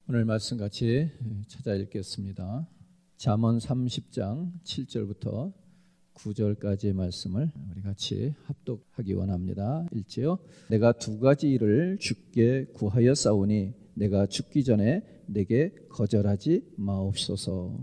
오늘 말씀 같이 찾아 읽겠습니다. 잠언 30장 7절부터 9절까지의 말씀을 우리 같이 합독하기 원합니다. 읽지요. 내가 두 가지 일을 주께 구하여 싸우니 내가 죽기 전에 내게 거절하지 마옵소서.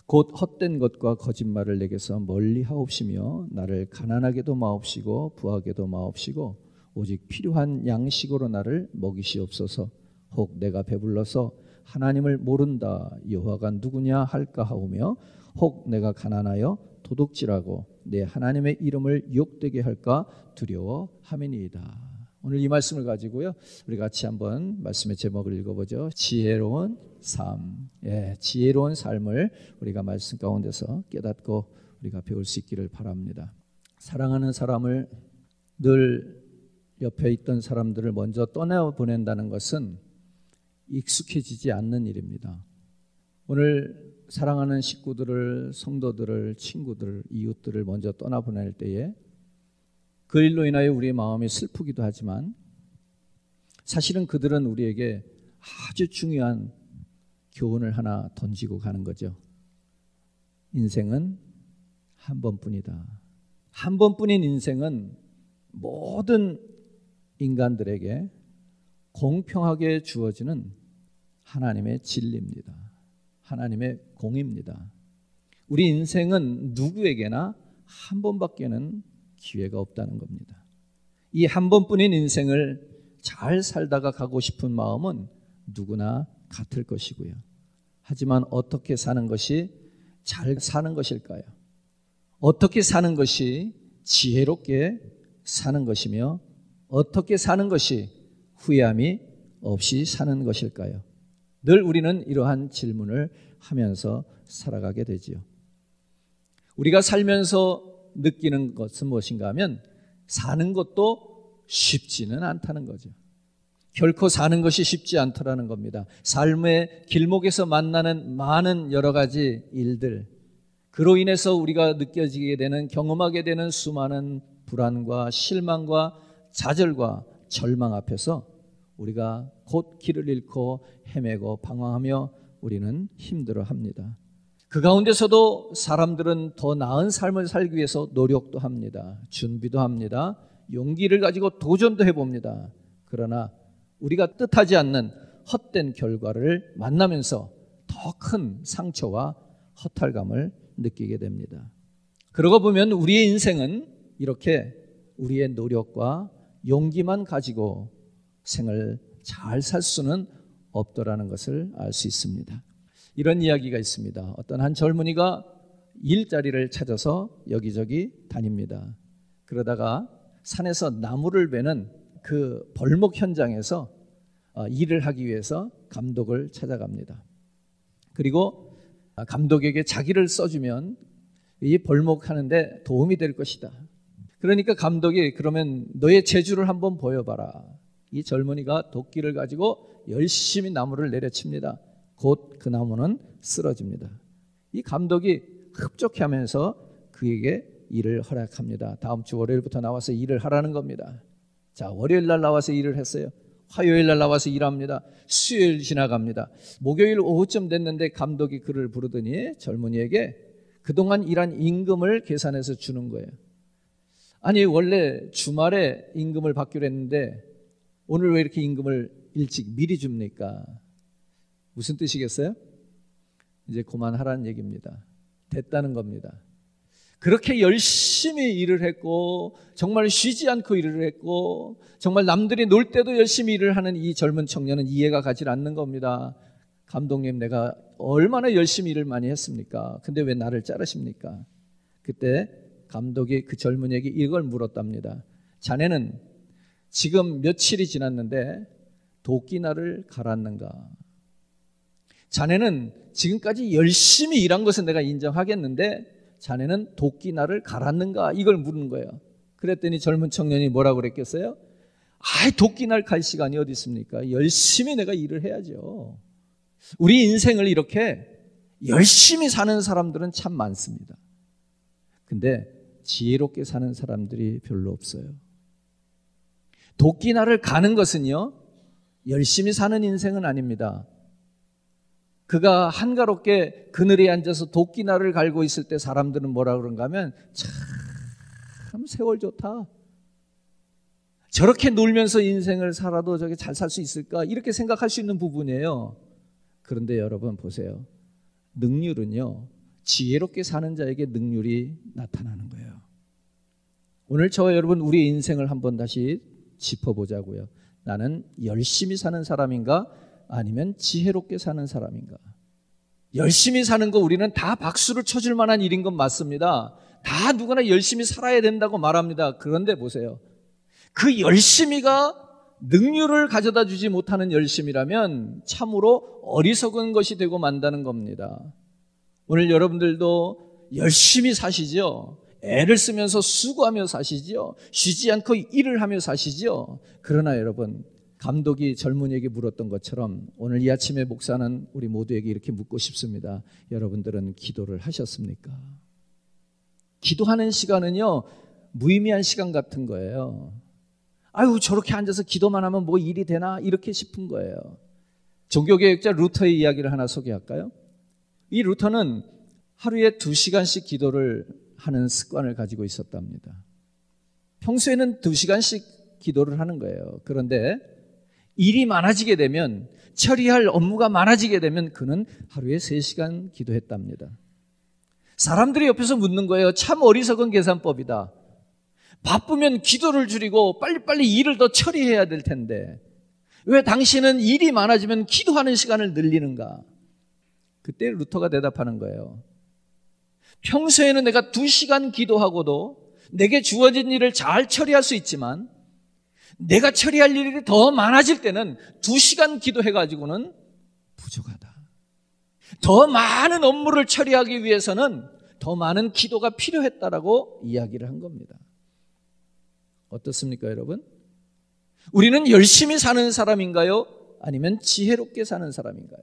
곧 헛된 것과 거짓말을 내게서 멀리 하옵시며 나를 가난하게도 마옵시고 부하게도 마옵시고 오직 필요한 양식으로 나를 먹이시옵소서. 혹 내가 배불러서 하나님을 모른다 여호와가 누구냐 할까 하오며 혹 내가 가난하여 도둑질하고 내 하나님의 이름을 욕되게 할까 두려워함이니이다. 오늘 이 말씀을 가지고요 우리 같이 한번 말씀의 제목을 읽어보죠. 지혜로운 삶. 지혜로운 삶을 우리가 말씀 가운데서 깨닫고 우리가 배울 수 있기를 바랍니다. 사랑하는 사람을 늘 옆에 있던 사람들을 먼저 떠나보낸다는 것은 익숙해지지 않는 일입니다. 오늘 사랑하는 식구들을, 성도들을, 친구들을, 이웃들을 먼저 떠나보낼 때에 그 일로 인하여 우리의 마음이 슬프기도 하지만 사실은 그들은 우리에게 아주 중요한 교훈을 하나 던지고 가는 거죠. 인생은 한 번뿐이다. 한 번뿐인 인생은 모든 인간들에게 공평하게 주어지는 하나님의 진리입니다. 하나님의 공입니다. 우리 인생은 누구에게나 한 번밖에는 기회가 없다는 겁니다. 이 한 번뿐인 인생을 잘 살다가 가고 싶은 마음은 누구나 같을 것이고요. 하지만 어떻게 사는 것이 잘 사는 것일까요? 어떻게 사는 것이 지혜롭게 사는 것이며 어떻게 사는 것이 후회함이 없이 사는 것일까요? 늘 우리는 이러한 질문을 하면서 살아가게 되지요. 우리가 살면서 느끼는 것은 무엇인가 하면 사는 것도 쉽지는 않다는 거죠. 결코 사는 것이 쉽지 않더라는 겁니다. 삶의 길목에서 만나는 많은 여러 가지 일들, 그로 인해서 우리가 느껴지게 되는, 경험하게 되는 수많은 불안과 실망과 좌절과 절망 앞에서 우리가 곧 길을 잃고 헤매고 방황하며 우리는 힘들어합니다. 그 가운데서도 사람들은 더 나은 삶을 살기 위해서 노력도 합니다. 준비도 합니다. 용기를 가지고 도전도 해봅니다. 그러나 우리가 뜻하지 않는 헛된 결과를 만나면서 더 큰 상처와 허탈감을 느끼게 됩니다. 그러고 보면 우리의 인생은 이렇게 우리의 노력과 용기만 가지고 생을 잘 살 수는 없더라는 것을 알 수 있습니다. 이런 이야기가 있습니다. 어떤 한 젊은이가 일자리를 찾아서 여기저기 다닙니다. 그러다가 산에서 나무를 베는 그 벌목 현장에서 일을 하기 위해서 감독을 찾아갑니다. 그리고 감독에게 자기를 써주면 이 벌목하는데 도움이 될 것이다. 그러니까 감독이 그러면 너의 재주를 한번 보여봐라. 이 젊은이가 도끼를 가지고 열심히 나무를 내려칩니다. 곧 그 나무는 쓰러집니다. 이 감독이 흡족해하면서 그에게 일을 허락합니다. 다음 주 월요일부터 나와서 일을 하라는 겁니다. 자, 월요일 날 나와서 일을 했어요. 화요일 날 나와서 일합니다. 수요일 지나갑니다. 목요일 오후쯤 됐는데 감독이 그를 부르더니 젊은이에게 그동안 일한 임금을 계산해서 주는 거예요. 아니 원래 주말에 임금을 받기로 했는데 오늘 왜 이렇게 임금을 일찍 미리 줍니까? 무슨 뜻이겠어요? 이제 그만하라는 얘기입니다. 됐다는 겁니다. 그렇게 열심히 일을 했고 정말 쉬지 않고 일을 했고 정말 남들이 놀 때도 열심히 일을 하는 이 젊은 청년은 이해가 가지 않는 겁니다. 감독님, 내가 얼마나 열심히 일을 많이 했습니까? 근데 왜 나를 자르십니까? 그때 감독이 그 젊은이에게 이걸 물었답니다. 자네는 지금 며칠이 지났는데 도끼날을 갈았는가? 자네는 지금까지 열심히 일한 것은 내가 인정하겠는데 자네는 도끼날을 갈았는가? 이걸 물은 거예요. 그랬더니 젊은 청년이 뭐라고 그랬겠어요? 도끼날 갈 시간이 어디 있습니까? 열심히 내가 일을 해야죠. 우리 인생을 이렇게 열심히 사는 사람들은 참 많습니다. 근데 지혜롭게 사는 사람들이 별로 없어요. 도끼날을 가는 것은요, 열심히 사는 인생은 아닙니다. 그가 한가롭게 그늘에 앉아서 도끼날을 갈고 있을 때 사람들은 뭐라 그런가 하면 참 세월 좋다. 저렇게 놀면서 인생을 살아도 저게 잘 살 수 있을까? 이렇게 생각할 수 있는 부분이에요. 그런데 여러분 보세요. 능률은요, 지혜롭게 사는 자에게 능률이 나타나는 거예요. 오늘 저와 여러분 우리 인생을 한번 다시 짚어보자고요. 나는 열심히 사는 사람인가? 아니면 지혜롭게 사는 사람인가? 열심히 사는 거 우리는 다 박수를 쳐줄 만한 일인 건 맞습니다. 다 누구나 열심히 살아야 된다고 말합니다. 그런데 보세요. 그 열심히가 능률을 가져다 주지 못하는 열심이라면 참으로 어리석은 것이 되고 만다는 겁니다. 오늘 여러분들도 열심히 사시죠? 애를 쓰면서 수고하며 사시죠? 쉬지 않고 일을 하며 사시죠? 그러나 여러분, 감독이 젊은이에게 물었던 것처럼 오늘 이 아침에 목사는 우리 모두에게 이렇게 묻고 싶습니다. 여러분들은 기도를 하셨습니까? 기도하는 시간은요, 무의미한 시간 같은 거예요. 아유, 저렇게 앉아서 기도만 하면 뭐 일이 되나? 이렇게 싶은 거예요. 종교개혁자 루터의 이야기를 하나 소개할까요? 이 루터는 하루에 2시간씩 기도를 하는 습관을 가지고 있었답니다. 평소에는 2시간씩 기도를 하는 거예요. 그런데 일이 많아지게 되면, 처리할 업무가 많아지게 되면 그는 하루에 3시간 기도했답니다. 사람들이 옆에서 묻는 거예요. 참 어리석은 계산법이다. 바쁘면 기도를 줄이고 빨리빨리 일을 더 처리해야 될 텐데 왜 당신은 일이 많아지면 기도하는 시간을 늘리는가? 그때 루터가 대답하는 거예요. 평소에는 내가 2시간 기도하고도 내게 주어진 일을 잘 처리할 수 있지만 내가 처리할 일이 더 많아질 때는 2시간 기도해가지고는 부족하다. 더 많은 업무를 처리하기 위해서는 더 많은 기도가 필요했다라고 이야기를 한 겁니다. 어떻습니까, 여러분? 우리는 열심히 사는 사람인가요? 아니면 지혜롭게 사는 사람인가요?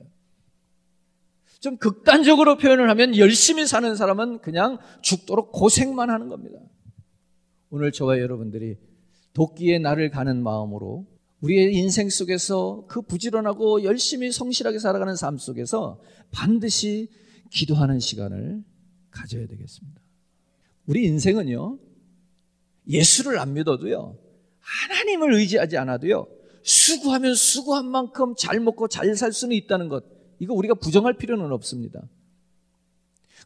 좀 극단적으로 표현을 하면 열심히 사는 사람은 그냥 죽도록 고생만 하는 겁니다. 오늘 저와 여러분들이 도끼의 날을 가는 마음으로 우리의 인생 속에서 그 부지런하고 열심히 성실하게 살아가는 삶 속에서 반드시 기도하는 시간을 가져야 되겠습니다. 우리 인생은요, 예수를 안 믿어도요, 하나님을 의지하지 않아도요, 수고하면 수고한 만큼 잘 먹고 잘 살 수는 있다는 것, 이거 우리가 부정할 필요는 없습니다.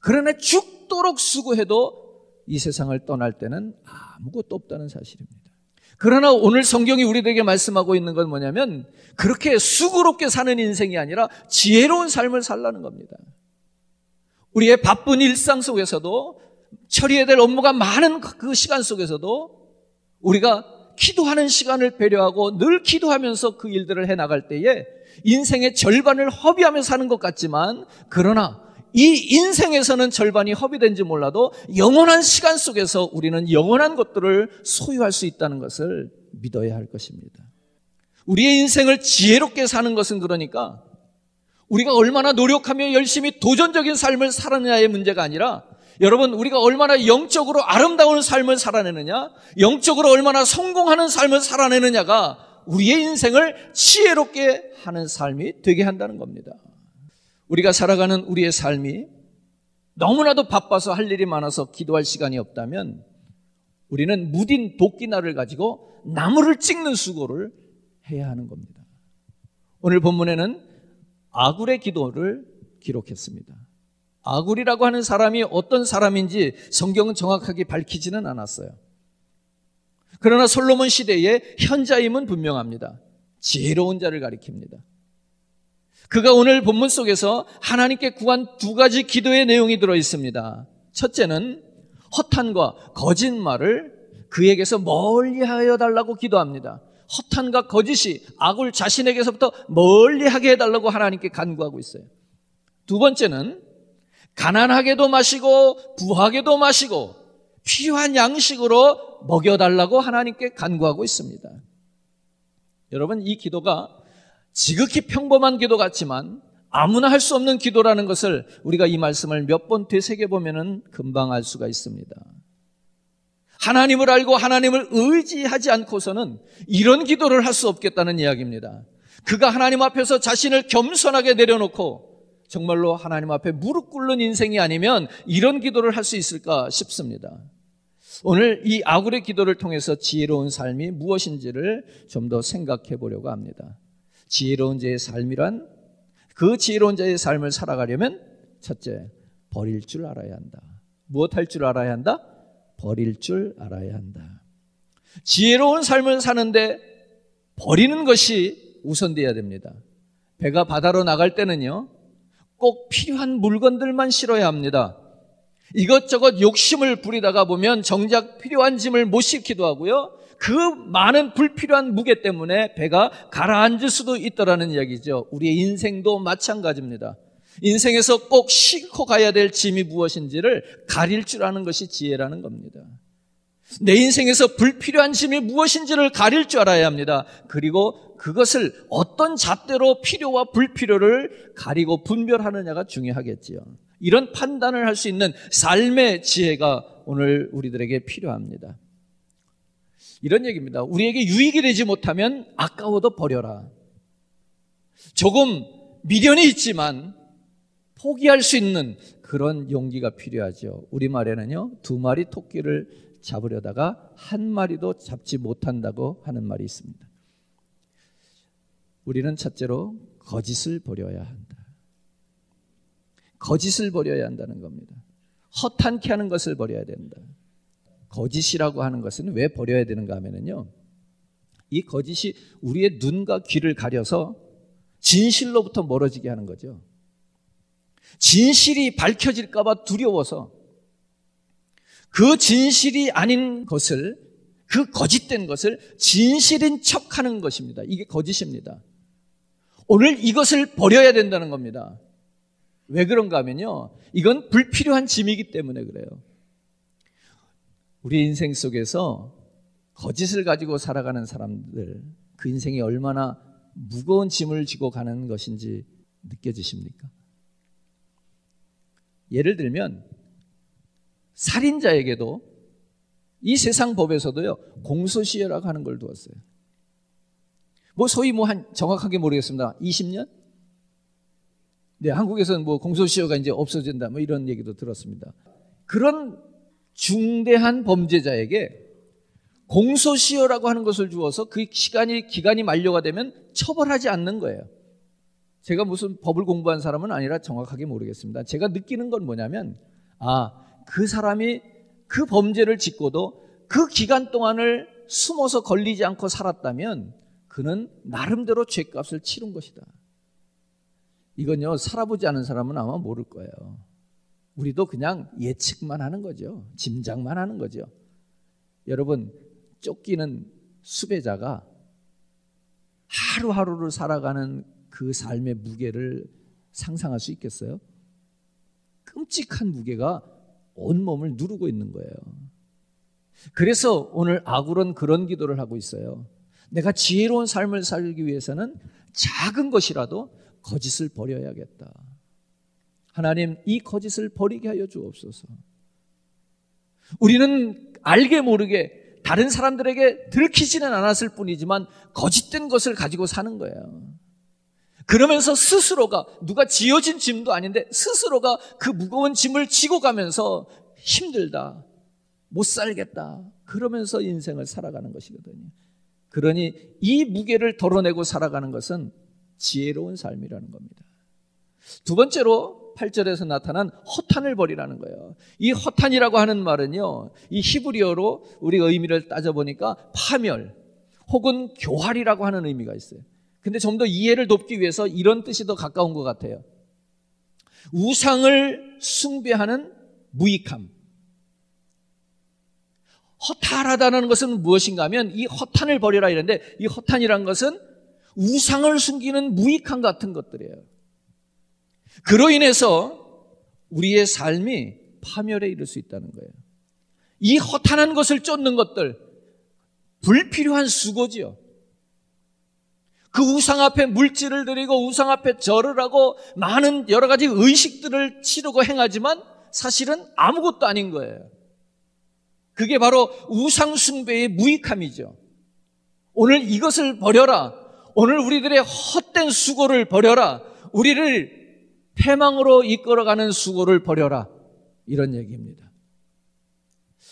그러나 죽도록 수고해도 이 세상을 떠날 때는 아무것도 없다는 사실입니다. 그러나 오늘 성경이 우리들에게 말씀하고 있는 건 뭐냐면 그렇게 수고롭게 사는 인생이 아니라 지혜로운 삶을 살라는 겁니다. 우리의 바쁜 일상 속에서도 처리해야 될 업무가 많은 그 시간 속에서도 우리가 기도하는 시간을 배려하고 늘 기도하면서 그 일들을 해나갈 때에 인생의 절반을 허비하며 사는 것 같지만 그러나 이 인생에서는 절반이 허비된지 몰라도 영원한 시간 속에서 우리는 영원한 것들을 소유할 수 있다는 것을 믿어야 할 것입니다. 우리의 인생을 지혜롭게 사는 것은 그러니까 우리가 얼마나 노력하며 열심히 도전적인 삶을 살았느냐의 문제가 아니라 여러분, 우리가 얼마나 영적으로 아름다운 삶을 살아내느냐, 영적으로 얼마나 성공하는 삶을 살아내느냐가 우리의 인생을 지혜롭게 하는 삶이 되게 한다는 겁니다. 우리가 살아가는 우리의 삶이 너무나도 바빠서 할 일이 많아서 기도할 시간이 없다면 우리는 무딘 도끼날을 가지고 나무를 찍는 수고를 해야 하는 겁니다. 오늘 본문에는 아굴의 기도를 기록했습니다. 아굴이라고 하는 사람이 어떤 사람인지 성경은 정확하게 밝히지는 않았어요. 그러나 솔로몬 시대의 현자임은 분명합니다. 지혜로운 자를 가리킵니다. 그가 오늘 본문 속에서 하나님께 구한 2가지 기도의 내용이 들어있습니다. 첫째는 허탄과 거짓말을 그에게서 멀리하여 달라고 기도합니다. 허탄과 거짓이 아굴 자신에게서부터 멀리하게 해달라고 하나님께 간구하고 있어요. 2번째는 가난하게도 마시고 부하게도 마시고 필요한 양식으로 먹여달라고 하나님께 간구하고 있습니다. 여러분, 이 기도가 지극히 평범한 기도 같지만 아무나 할 수 없는 기도라는 것을 우리가 이 말씀을 몇 번 되새겨보면 금방 알 수가 있습니다. 하나님을 알고 하나님을 의지하지 않고서는 이런 기도를 할 수 없겠다는 이야기입니다. 그가 하나님 앞에서 자신을 겸손하게 내려놓고 정말로 하나님 앞에 무릎 꿇는 인생이 아니면 이런 기도를 할 수 있을까 싶습니다. 오늘 이 아굴의 기도를 통해서 지혜로운 삶이 무엇인지를 좀 더 생각해 보려고 합니다. 지혜로운 자의 삶이란, 그 지혜로운 자의 삶을 살아가려면 첫째, 버릴 줄 알아야 한다. 무엇 할 줄 알아야 한다? 버릴 줄 알아야 한다. 지혜로운 삶을 사는데 버리는 것이 우선돼야 됩니다. 배가 바다로 나갈 때는요, 꼭 필요한 물건들만 실어야 합니다. 이것저것 욕심을 부리다가 보면 정작 필요한 짐을 못 싣기도 하고요, 그 많은 불필요한 무게 때문에 배가 가라앉을 수도 있다라는 이야기죠. 우리의 인생도 마찬가지입니다. 인생에서 꼭 싣고 가야 될 짐이 무엇인지를 가릴 줄 아는 것이 지혜라는 겁니다. 내 인생에서 불필요한 짐이 무엇인지를 가릴 줄 알아야 합니다. 그리고 그것을 어떤 잣대로 필요와 불필요를 가리고 분별하느냐가 중요하겠지요. 이런 판단을 할 수 있는 삶의 지혜가 오늘 우리들에게 필요합니다. 이런 얘기입니다. 우리에게 유익이 되지 못하면 아까워도 버려라. 조금 미련이 있지만 포기할 수 있는 그런 용기가 필요하죠. 우리말에는요, 2마리 토끼를 잡으려다가 1마리도 잡지 못한다고 하는 말이 있습니다. 우리는 첫째로 거짓을 버려야 한다. 거짓을 버려야 한다는 겁니다. 허탄케 하는 것을 버려야 된다. 거짓이라고 하는 것은 왜 버려야 되는가 하면요, 이 거짓이 우리의 눈과 귀를 가려서 진실로부터 멀어지게 하는 거죠. 진실이 밝혀질까 봐 두려워서 그 진실이 아닌 것을, 그 거짓된 것을 진실인 척하는 것입니다. 이게 거짓입니다. 오늘 이것을 버려야 된다는 겁니다. 왜 그런가 하면요, 이건 불필요한 짐이기 때문에 그래요. 우리 인생 속에서 거짓을 가지고 살아가는 사람들, 그 인생이 얼마나 무거운 짐을 지고 가는 것인지 느껴지십니까? 예를 들면 살인자에게도 이 세상 법에서도요, 공소시효라고 하는 걸 두었어요. 소위 정확하게 모르겠습니다. 20년? 네, 한국에서는 공소시효가 이제 없어진다, 이런 얘기도 들었습니다. 그런 중대한 범죄자에게 공소시효라고 하는 것을 주어서 그 기간이 만료가 되면 처벌하지 않는 거예요. 제가 무슨 법을 공부한 사람은 아니라 정확하게 모르겠습니다. 제가 느끼는 건 뭐냐면, 그 사람이 그 범죄를 짓고도 그 기간 동안을 숨어서 걸리지 않고 살았다면 그는 나름대로 죄값을 치른 것이다. 이건요, 살아보지 않은 사람은 아마 모를 거예요. 우리도 그냥 예측만 하는 거죠. 짐작만 하는 거죠. 여러분, 쫓기는 수배자가 하루하루를 살아가는 그 삶의 무게를 상상할 수 있겠어요? 끔찍한 무게가 온몸을 누르고 있는 거예요. 그래서 오늘 아굴은 그런 기도를 하고 있어요. 내가 지혜로운 삶을 살기 위해서는 작은 것이라도 거짓을 버려야겠다. 하나님, 이 거짓을 버리게 하여 주옵소서. 우리는 알게 모르게 다른 사람들에게 들키지는 않았을 뿐이지만 거짓된 것을 가지고 사는 거예요. 그러면서 스스로가, 누가 지어진 짐도 아닌데 스스로가 그 무거운 짐을 지고 가면서 힘들다, 못 살겠다, 그러면서 인생을 살아가는 것이거든요. 그러니 이 무게를 덜어내고 살아가는 것은 지혜로운 삶이라는 겁니다. 두 번째로 8절에서 나타난 허탄을 버리라는 거예요. 이 허탄이라고 하는 말은요, 이 히브리어로 우리가 의미를 따져보니까 파멸 혹은 교활이라고 하는 의미가 있어요. 근데 좀 더 이해를 돕기 위해서 이런 뜻이 더 가까운 것 같아요. 우상을 숭배하는 무익함. 허탈하다는 것은 무엇인가 하면 이 허탄을 버리라 이랬는데, 이 허탄이란 것은 우상을 숨기는 무익함 같은 것들이에요. 그로 인해서 우리의 삶이 파멸에 이를 수 있다는 거예요. 이 허탄한 것을 쫓는 것들, 불필요한 수고지요. 그 우상 앞에 물질을 드리고 우상 앞에 절을 하고 많은 여러 가지 의식들을 치르고 행하지만 사실은 아무것도 아닌 거예요. 그게 바로 우상 숭배의 무익함이죠. 오늘 이것을 버려라. 오늘 우리들의 헛된 수고를 버려라. 우리를 패망으로 이끌어가는 수고를 버려라. 이런 얘기입니다.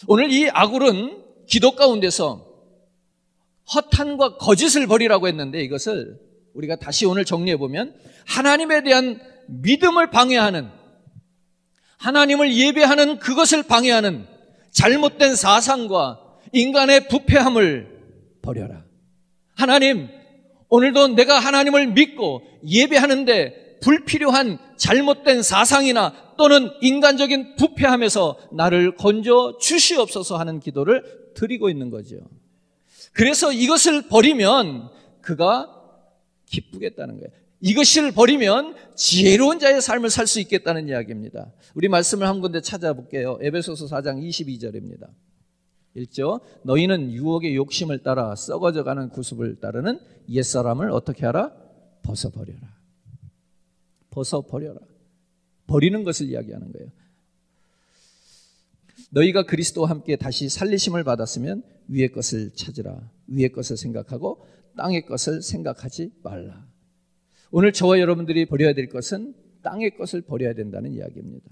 오늘 이 아굴은 기도 가운데서 허탄과 거짓을 버리라고 했는데 이것을 우리가 다시 오늘 정리해 보면 하나님에 대한 믿음을 방해하는, 하나님을 예배하는 그것을 방해하는 잘못된 사상과 인간의 부패함을 버려라. 하나님, 오늘도 내가 하나님을 믿고 예배하는데 불필요한 잘못된 사상이나 또는 인간적인 부패함에서 나를 건져 주시옵소서 하는 기도를 드리고 있는 거죠. 그래서 이것을 버리면 그가 기쁘겠다는 거예요. 이것을 버리면 지혜로운 자의 삶을 살 수 있겠다는 이야기입니다. 우리 말씀을 한 군데 찾아볼게요. 에베소서 4장 22절입니다. 1절, 너희는 유혹의 욕심을 따라 썩어져가는 구습을 따르는 옛사람을 어떻게 하라? 벗어버려라. 벗어버려라. 버리는 것을 이야기하는 거예요. 너희가 그리스도와 함께 다시 살리심을 받았으면 위의 것을 찾으라. 위의 것을 생각하고 땅의 것을 생각하지 말라. 오늘 저와 여러분들이 버려야 될 것은 땅의 것을 버려야 된다는 이야기입니다.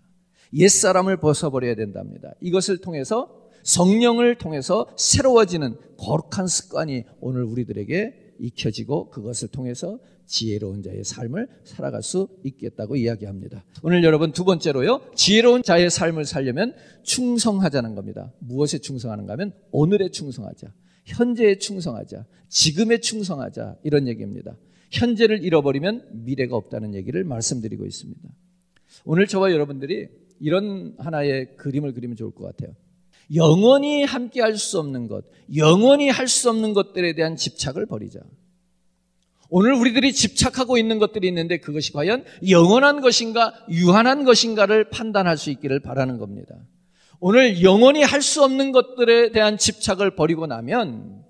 옛사람을 벗어버려야 된답니다. 이것을 통해서 성령을 통해서 새로워지는 거룩한 습관이 오늘 우리들에게 익혀지고 그것을 통해서 지혜로운 자의 삶을 살아갈 수 있겠다고 이야기합니다. 오늘 여러분 두 번째로요, 지혜로운 자의 삶을 살려면 충성하자는 겁니다. 무엇에 충성하는가 하면 오늘에 충성하자, 현재에 충성하자, 지금에 충성하자, 이런 얘기입니다. 현재를 잃어버리면 미래가 없다는 얘기를 말씀드리고 있습니다. 오늘 저와 여러분들이 이런 하나의 그림을 그리면 좋을 것 같아요. 영원히 함께 할 수 없는 것, 영원히 할 수 없는 것들에 대한 집착을 버리자. 오늘 우리들이 집착하고 있는 것들이 있는데 그것이 과연 영원한 것인가 유한한 것인가를 판단할 수 있기를 바라는 겁니다. 오늘 영원히 할 수 없는 것들에 대한 집착을 버리고 나면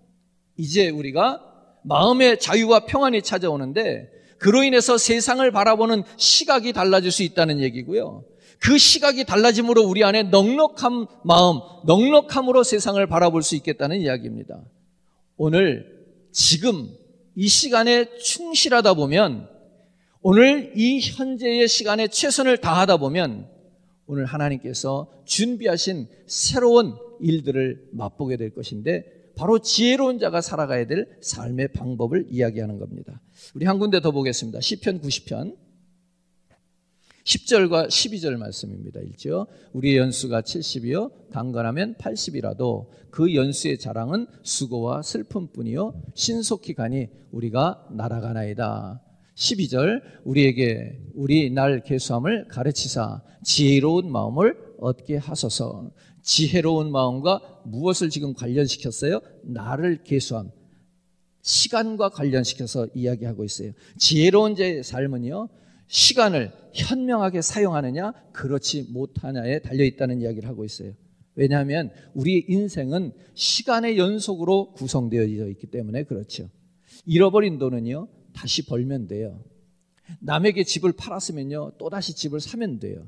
이제 우리가 마음의 자유와 평안이 찾아오는데 그로 인해서 세상을 바라보는 시각이 달라질 수 있다는 얘기고요. 그 시각이 달라짐으로 우리 안에 넉넉한 마음, 넉넉함으로 세상을 바라볼 수 있겠다는 이야기입니다. 오늘 지금 이 시간에 충실하다 보면, 오늘 이 현재의 시간에 최선을 다하다 보면 오늘 하나님께서 준비하신 새로운 일들을 맛보게 될 것인데 바로 지혜로운 자가 살아가야 될 삶의 방법을 이야기하는 겁니다. 우리 한 군데 더 보겠습니다. 시편 90편 10절과 12절 말씀입니다. 읽죠. 우리의 연수가 70이요 강건하면 80이라도 그 연수의 자랑은 수고와 슬픔뿐이요 신속히 가니 우리가 날아가나이다. 12절, 우리에게 우리 날 계수함을 가르치사 지혜로운 마음을 얻게 하소서. 지혜로운 마음과 무엇을 지금 관련시켰어요? 나를 계수함, 시간과 관련시켜서 이야기하고 있어요. 지혜로운 자의 삶은요, 시간을 현명하게 사용하느냐 그렇지 못하냐에 달려있다는 이야기를 하고 있어요. 왜냐하면 우리 인생은 시간의 연속으로 구성되어 있기 때문에 그렇죠. 잃어버린 돈은요 다시 벌면 돼요. 남에게 집을 팔았으면요 또다시 집을 사면 돼요.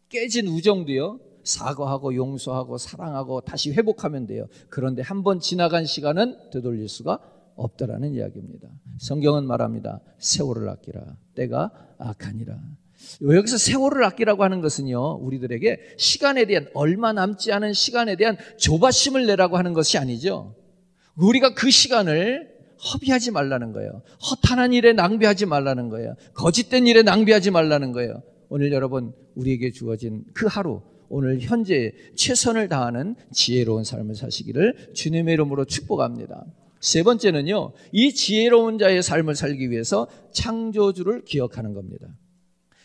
깨진 우정도요 사과하고 용서하고 사랑하고 다시 회복하면 돼요. 그런데 한번 지나간 시간은 되돌릴 수가 없다라는 이야기입니다. 성경은 말합니다. 세월을 아끼라. 때가 악하니라. 여기서 세월을 아끼라고 하는 것은요 우리들에게 시간에 대한, 얼마 남지 않은 시간에 대한 조바심을 내라고 하는 것이 아니죠. 우리가 그 시간을 허비하지 말라는 거예요. 허탄한 일에 낭비하지 말라는 거예요. 거짓된 일에 낭비하지 말라는 거예요. 오늘 여러분 우리에게 주어진 그 하루, 오늘 현재에 최선을 다하는 지혜로운 삶을 사시기를 주님의 이름으로 축복합니다. 세 번째는요, 이 지혜로운 자의 삶을 살기 위해서 창조주를 기억하는 겁니다.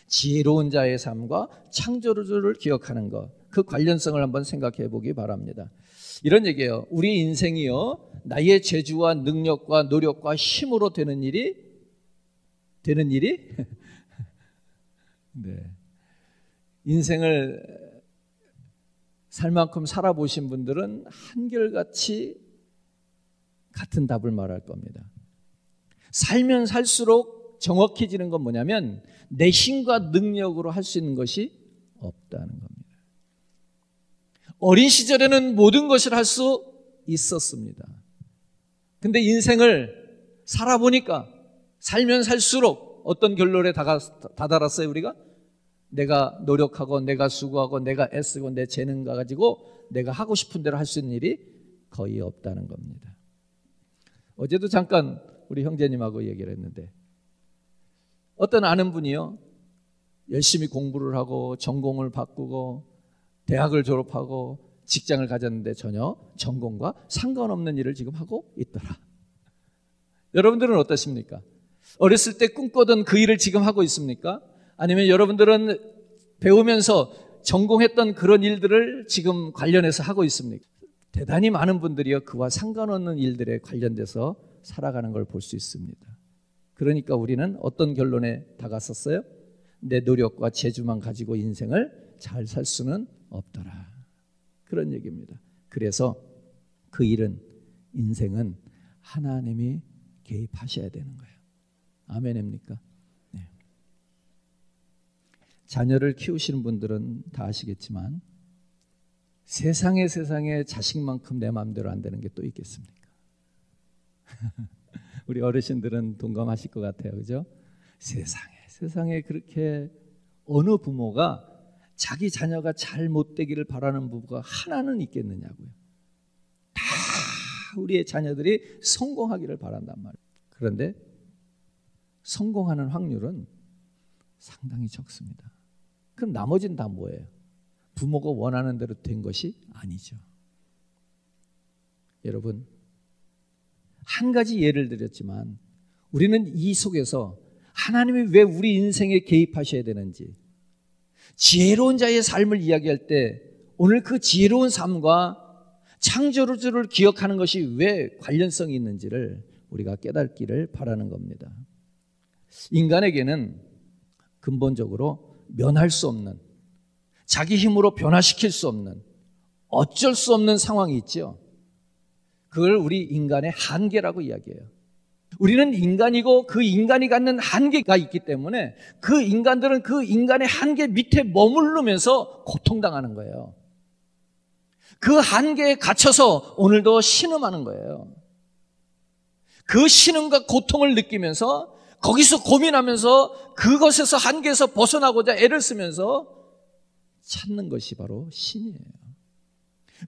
지혜로운 자의 삶과 창조주를 기억하는 것, 그 관련성을 한번 생각해 보기 바랍니다. 이런 얘기예요. 우리 인생이요 나의 재주와 능력과 노력과 힘으로 되는 일이 네. 인생을 살 만큼 살아보신 분들은 한결같이 같은 답을 말할 겁니다. 살면 살수록 정확해지는 건 뭐냐면 내 힘과 능력으로 할 수 있는 것이 없다는 겁니다. 어린 시절에는 모든 것을 할 수 있었습니다. 근데 인생을 살아보니까 살면 살수록 어떤 결론에 다다랐어요 우리가? 내가 노력하고 내가 수고하고 내가 애쓰고 내 재능 가지고 내가 하고 싶은 대로 할 수 있는 일이 거의 없다는 겁니다. 어제도 잠깐 우리 형제님하고 얘기를 했는데 어떤 아는 분이요, 열심히 공부를 하고 전공을 바꾸고 대학을 졸업하고 직장을 가졌는데 전혀 전공과 상관없는 일을 지금 하고 있더라. 여러분들은 어떠십니까? 어렸을 때 꿈꾸던 그 일을 지금 하고 있습니까? 아니면 여러분들은 배우면서 전공했던 그런 일들을 지금 관련해서 하고 있습니까? 대단히 많은 분들이요, 그와 상관없는 일들에 관련돼서 살아가는 걸 볼 수 있습니다. 그러니까 우리는 어떤 결론에 다갔었어요? 내 노력과 재주만 가지고 인생을 잘 살 수는 없더라. 그런 얘기입니다. 그래서 그 일은, 인생은 하나님이 개입하셔야 되는 거예요. 아멘입니까? 네. 자녀를 키우시는 분들은 다 아시겠지만 세상에 자식만큼 내 마음대로 안 되는 게 또 있겠습니까? 우리 어르신들은 동감하실 것 같아요. 그죠? 세상에 그렇게 어느 부모가 자기 자녀가 잘 못되기를 바라는 부부가 하나는 있겠느냐고요. 다 우리의 자녀들이 성공하기를 바란단 말이에요. 그런데 성공하는 확률은 상당히 적습니다. 그럼 나머지는 다 뭐예요? 부모가 원하는 대로 된 것이 아니죠. 여러분, 한 가지 예를 드렸지만 우리는 이 속에서 하나님이 왜 우리 인생에 개입하셔야 되는지, 지혜로운 자의 삶을 이야기할 때 오늘 그 지혜로운 삶과 창조주를 기억하는 것이 왜 관련성이 있는지를 우리가 깨닫기를 바라는 겁니다. 인간에게는 근본적으로 면할 수 없는, 자기 힘으로 변화시킬 수 없는, 어쩔 수 없는 상황이 있죠. 그걸 우리 인간의 한계라고 이야기해요. 우리는 인간이고 그 인간이 갖는 한계가 있기 때문에 그 인간들은 그 인간의 한계 밑에 머무르면서 고통당하는 거예요. 그 한계에 갇혀서 오늘도 신음하는 거예요. 그 신음과 고통을 느끼면서 거기서 고민하면서 그것에서 한계에서 벗어나고자 애를 쓰면서 찾는 것이 바로 신이에요.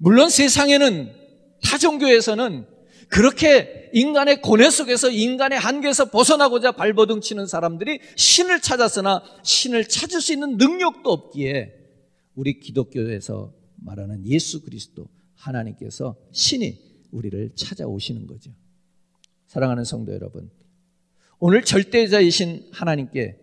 물론 세상에는, 타종교에서는 그렇게 인간의 고뇌 속에서 인간의 한계에서 벗어나고자 발버둥 치는 사람들이 신을 찾았으나 신을 찾을 수 있는 능력도 없기에 우리 기독교에서 말하는 예수 그리스도 하나님께서, 신이 우리를 찾아오시는 거죠. 사랑하는 성도 여러분, 오늘 절대자이신 하나님께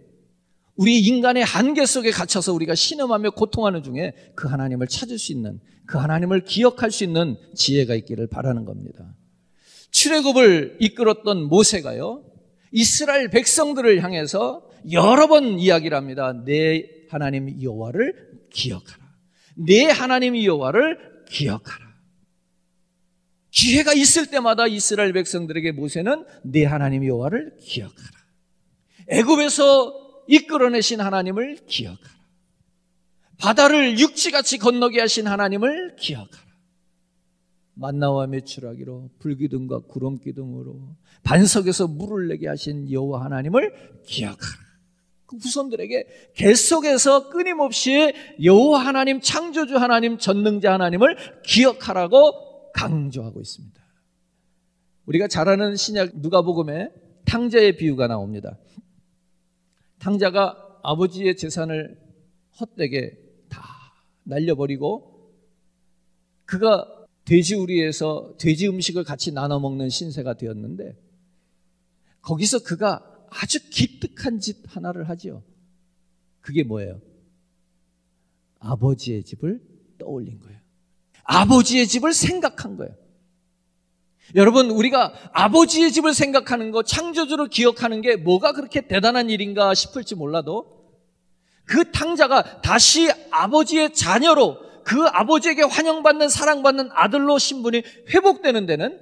우리 인간의 한계 속에 갇혀서 우리가 신음하며 고통하는 중에 그 하나님을 찾을 수 있는, 그 하나님을 기억할 수 있는 지혜가 있기를 바라는 겁니다. 출애굽을 이끌었던 모세가요, 이스라엘 백성들을 향해서 여러 번 이야기를 합니다. 내 하나님 여호와를 기억하라. 내 하나님 여호와를 기억하라. 기회가 있을 때마다 이스라엘 백성들에게 모세는 내 하나님 여호와를 기억하라. 애굽에서 이끌어내신 하나님을 기억하라. 바다를 육지같이 건너게 하신 하나님을 기억하라. 만나와 매출하기로 불기둥과 구름기둥으로 반석에서 물을 내게 하신 여호와 하나님을 기억하라. 그 후손들에게 계속해서 끊임없이 여호와 하나님, 창조주 하나님, 전능자 하나님을 기억하라고 강조하고 있습니다. 우리가 잘 아는 신약 누가복음에 탕자의 비유가 나옵니다. 탕자가 아버지의 재산을 헛되게 다 날려버리고 그가 돼지우리에서 돼지 음식을 같이 나눠 먹는 신세가 되었는데, 거기서 그가 아주 기특한 짓 하나를 하죠. 그게 뭐예요? 아버지의 집을 떠올린 거예요. 아버지의 집을 생각한 거예요. 여러분, 우리가 아버지의 집을 생각하는 것, 창조주를 기억하는 게 뭐가 그렇게 대단한 일인가 싶을지 몰라도, 그 탕자가 다시 아버지의 자녀로, 그 아버지에게 환영받는, 사랑받는 아들로 신분이 회복되는 데는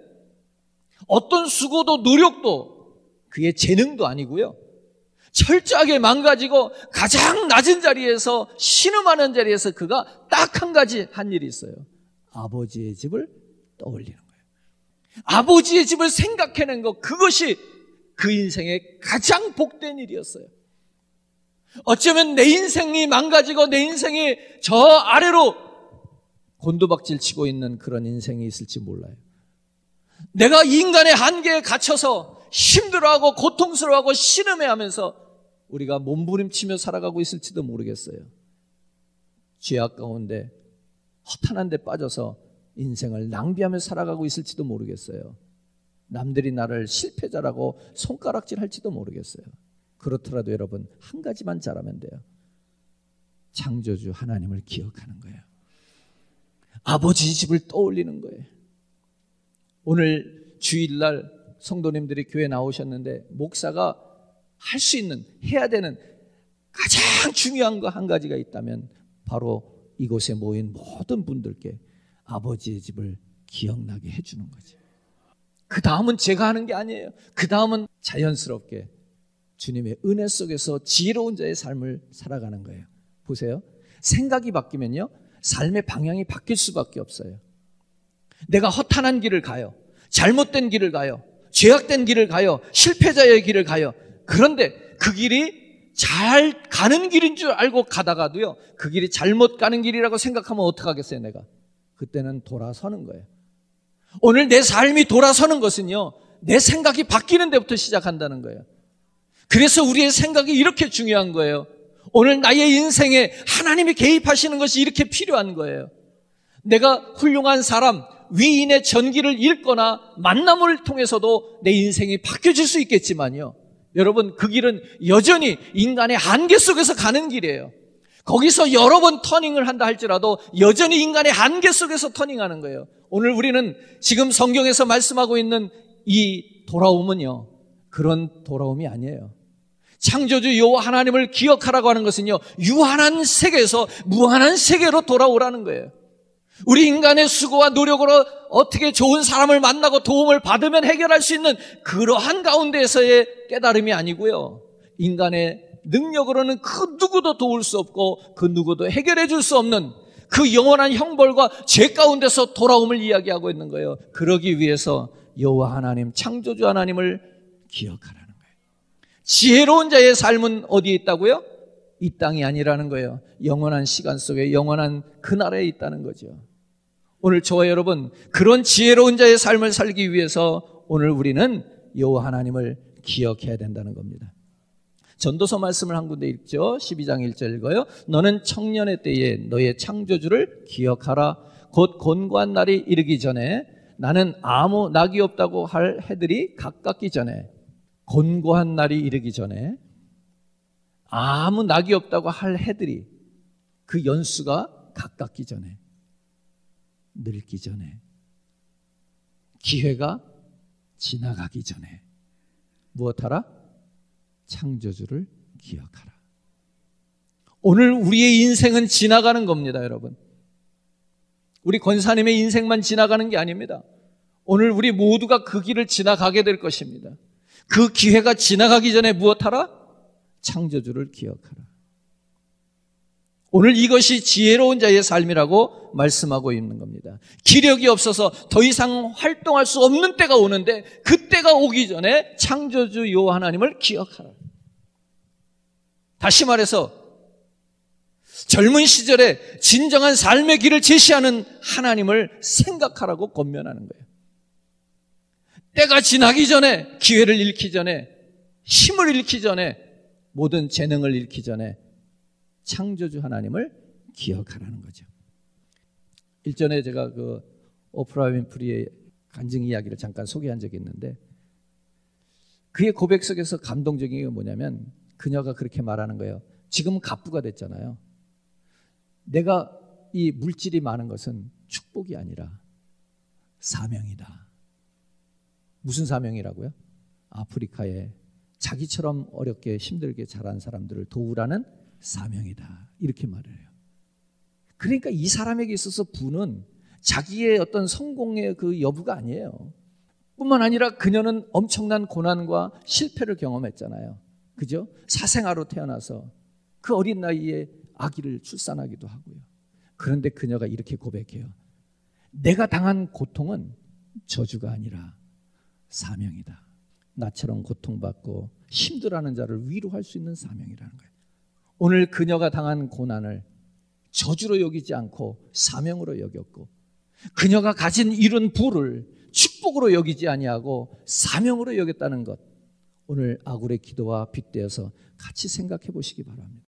어떤 수고도 노력도 그의 재능도 아니고요, 철저하게 망가지고 가장 낮은 자리에서, 신음하는 자리에서 그가 딱 한 가지 한 일이 있어요. 아버지의 집을 떠올리는 거예요. 아버지의 집을 생각해낸 것, 그것이 그 인생의 가장 복된 일이었어요. 어쩌면 내 인생이 망가지고 내 인생이 저 아래로 곤두박질 치고 있는 그런 인생이 있을지 몰라요. 내가 인간의 한계에 갇혀서 힘들어하고 고통스러워하고 신음해하면서 우리가 몸부림치며 살아가고 있을지도 모르겠어요. 죄악 가운데 허탄한 데 빠져서 인생을 낭비하며 살아가고 있을지도 모르겠어요. 남들이 나를 실패자라고 손가락질 할지도 모르겠어요. 그렇더라도 여러분, 한 가지만 잘하면 돼요. 창조주 하나님을 기억하는 거예요. 아버지 집을 떠올리는 거예요. 오늘 주일날 성도님들이 교회 나오셨는데 목사가 할 수 있는, 해야 되는 가장 중요한 거 한 가지가 있다면 바로 이곳에 모인 모든 분들께 아버지의 집을 기억나게 해주는 거죠. 그 다음은 제가 하는 게 아니에요. 그 다음은 자연스럽게 주님의 은혜 속에서 지혜로운 자의 삶을 살아가는 거예요. 보세요. 생각이 바뀌면요, 삶의 방향이 바뀔 수밖에 없어요. 내가 허탄한 길을 가요. 잘못된 길을 가요. 죄악된 길을 가요. 실패자의 길을 가요. 그런데 그 길이 잘 가는 길인 줄 알고 가다가도요, 그 길이 잘못 가는 길이라고 생각하면 어떡하겠어요, 내가? 그때는 돌아서는 거예요. 오늘 내 삶이 돌아서는 것은요, 내 생각이 바뀌는 데부터 시작한다는 거예요. 그래서 우리의 생각이 이렇게 중요한 거예요. 오늘 나의 인생에 하나님이 개입하시는 것이 이렇게 필요한 거예요. 내가 훌륭한 사람, 위인의 전기를 읽거나 만남을 통해서도 내 인생이 바뀌어질 수 있겠지만요, 여러분, 그 길은 여전히 인간의 한계 속에서 가는 길이에요. 거기서 여러 번 터닝을 한다 할지라도 여전히 인간의 한계 속에서 터닝하는 거예요. 오늘 우리는 지금 성경에서 말씀하고 있는 이 돌아옴은요, 그런 돌아옴이 아니에요. 창조주 여호와 하나님을 기억하라고 하는 것은요, 유한한 세계에서 무한한 세계로 돌아오라는 거예요. 우리 인간의 수고와 노력으로 어떻게 좋은 사람을 만나고 도움을 받으면 해결할 수 있는 그러한 가운데에서의 깨달음이 아니고요, 인간의 능력으로는 그 누구도 도울 수 없고 그 누구도 해결해 줄 수 없는 그 영원한 형벌과 죄 가운데서 돌아옴을 이야기하고 있는 거예요. 그러기 위해서 여호와 하나님, 창조주 하나님을 기억하라는 거예요. 지혜로운 자의 삶은 어디에 있다고요? 이 땅이 아니라는 거예요. 영원한 시간 속에 영원한 그 나라에 있다는 거죠. 오늘 저와 여러분, 그런 지혜로운 자의 삶을 살기 위해서 오늘 우리는 여호와 하나님을 기억해야 된다는 겁니다. 전도서 말씀을 한 군데 읽죠. 12장 1절 읽어요. 너는 청년의 때에 너의 창조주를 기억하라. 곧 곤고한 날이 이르기 전에, 나는 아무 낙이 없다고 할 해들이 가깝기 전에. 곤고한 날이 이르기 전에, 아무 낙이 없다고 할 해들이, 그 연수가 가깝기 전에, 늙기 전에, 기회가 지나가기 전에 무엇하라? 창조주를 기억하라. 오늘 우리의 인생은 지나가는 겁니다, 여러분. 우리 권사님의 인생만 지나가는 게 아닙니다. 오늘 우리 모두가 그 길을 지나가게 될 것입니다. 그 기회가 지나가기 전에 무엇하라? 창조주를 기억하라. 오늘 이것이 지혜로운 자의 삶이라고 말씀하고 있는 겁니다. 기력이 없어서 더 이상 활동할 수 없는 때가 오는데, 그 때가 오기 전에 창조주 여호와 하나님을 기억하라. 다시 말해서 젊은 시절에 진정한 삶의 길을 제시하는 하나님을 생각하라고 권면하는 거예요. 때가 지나기 전에, 기회를 잃기 전에, 힘을 잃기 전에, 모든 재능을 잃기 전에 창조주 하나님을 기억하라는 거죠. 일전에 제가 그 오프라 윈프리의 간증 이야기를 잠깐 소개한 적이 있는데, 그의 고백 속에서 감동적인 게 뭐냐면, 그녀가 그렇게 말하는 거예요. 지금은 갑부가 됐잖아요. 내가 이 물질이 많은 것은 축복이 아니라 사명이다. 무슨 사명이라고요? 아프리카에 자기처럼 어렵게 힘들게 자란 사람들을 도우라는 사명이다. 이렇게 말을 해요. 그러니까 이 사람에게 있어서 부는 자기의 어떤 성공의 그 여부가 아니에요. 뿐만 아니라 그녀는 엄청난 고난과 실패를 경험했잖아요. 그죠? 사생아로 태어나서 그 어린 나이에 아기를 출산하기도 하고요. 그런데 그녀가 이렇게 고백해요. 내가 당한 고통은 저주가 아니라 사명이다. 나처럼 고통받고 힘들어하는 자를 위로할 수 있는 사명이라는 거예요. 오늘 그녀가 당한 고난을 저주로 여기지 않고 사명으로 여겼고, 그녀가 가진 이룬 부를 축복으로 여기지 아니하고 사명으로 여겼다는 것, 오늘 아굴의 기도와 빗대어서 같이 생각해 보시기 바랍니다.